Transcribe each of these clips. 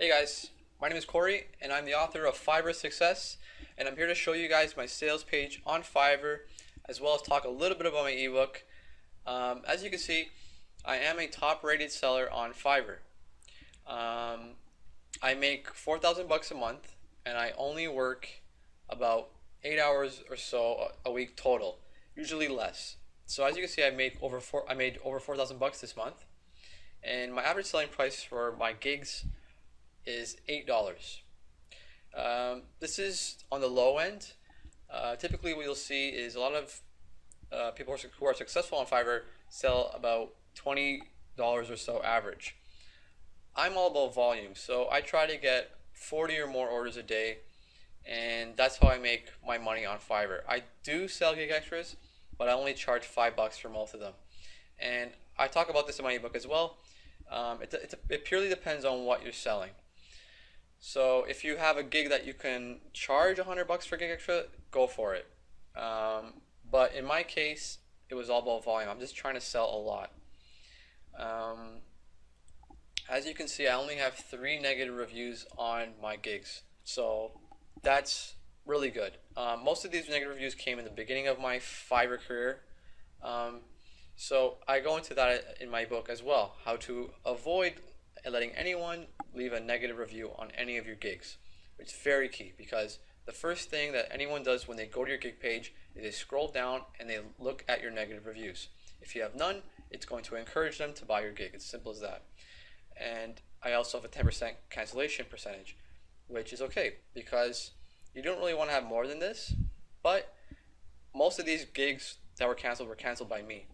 Hey guys, my name is Corey and I'm the author of Fiverr Success, and I'm here to show you guys my sales page on Fiverr as well as talk a little bit about my ebook. As you can see, I am a top rated seller on Fiverr. I make 4,000 bucks a month and I only work about 8 hours or so a week total, usually less. So as you can see, I made over 4,000 bucks this month, and my average selling price for my gigs is $8. This is on the low end. Typically what you'll see is a lot of people who are successful on Fiverr sell about $20 or so average. I'm all about volume, so I try to get 40 or more orders a day, and that's how I make my money on Fiverr. I do sell gig extras, but I only charge $5 for most of them. And I talk about this in my ebook as well. It purely depends on what you're selling. So if you have a gig that you can charge $100 for gig extra, go for it. But in my case, it was all about volume. I'm just trying to sell a lot. As you can see, I only have 3 negative reviews on my gigs, so that's really good. Most of these negative reviews came in the beginning of my Fiverr career. So I go into that in my book as well, how to avoid letting anyone leave a negative review on any of your gigs. It's very key, because the first thing that anyone does when they go to your gig page is they scroll down and they look at your negative reviews. If you have none, it's going to encourage them to buy your gig. It's simple as that. And I also have a 10% cancellation percentage, which is okay because you don't really want to have more than this, but most of these gigs that were canceled by me.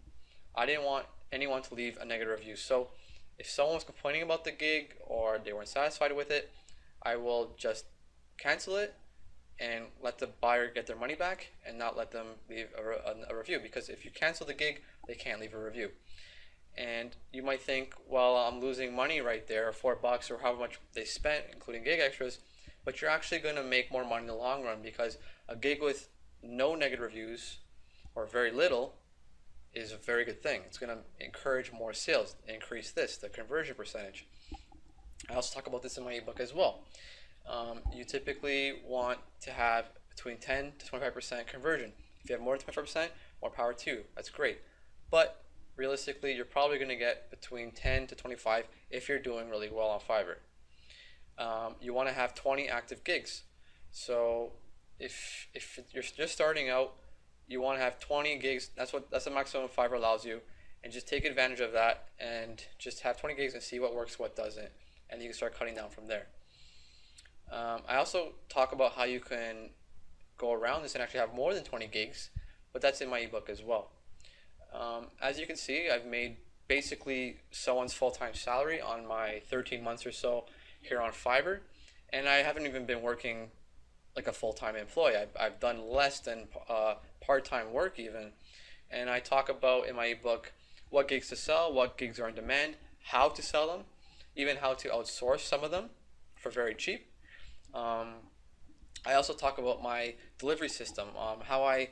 I didn't want anyone to leave a negative review. So if someone was complaining about the gig or they weren't satisfied with it, I will just cancel it and let the buyer get their money back and not let them leave a review, because if you cancel the gig, they can't leave a review. And you might think, well, I'm losing money right there, $4 or how much they spent, including gig extras, but you're actually going to make more money in the long run, because a gig with no negative reviews or very little is a very good thing. It's going to encourage more sales, increase the conversion percentage. I also talk about this in my ebook as well. You typically want to have between 10 to 25% conversion. If you have more than 25%, more power to you. That's great. But realistically, you're probably going to get between 10 to 25 if you're doing really well on Fiverr. You want to have 20 active gigs. So if you're just starting out, you want to have 20 gigs. That's the maximum Fiverr allows you, and just take advantage of that and just have 20 gigs and see what works, what doesn't, and you can start cutting down from there. I also talk about how you can go around this and actually have more than 20 gigs, but that's in my ebook as well. As you can see, I've made basically someone's full-time salary on my 13 months or so here on Fiverr, and I haven't even been working like a full-time employee. I've done less than part-time work even, and I talk about in my ebook what gigs to sell, what gigs are in demand, how to sell them, even how to outsource some of them for very cheap. I also talk about my delivery system, how I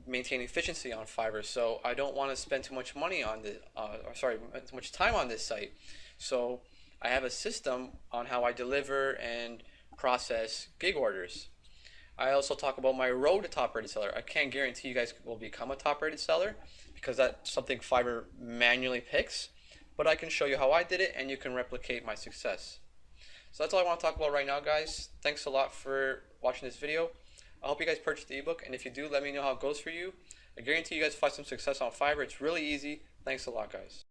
maintain efficiency on Fiverr, so I don't want to spend too much money on too much time on this site. So I have a system on how I deliver and process gig orders. I also talk about my road to top rated seller. I can't guarantee you guys will become a top rated seller, because that's something Fiverr manually picks, but I can show you how I did it and you can replicate my success. So that's all I want to talk about right now, guys. Thanks a lot for watching this video. I hope you guys purchase the ebook, and if you do, let me know how it goes for you. I guarantee you guys find some success on Fiverr. It's really easy. Thanks a lot, guys.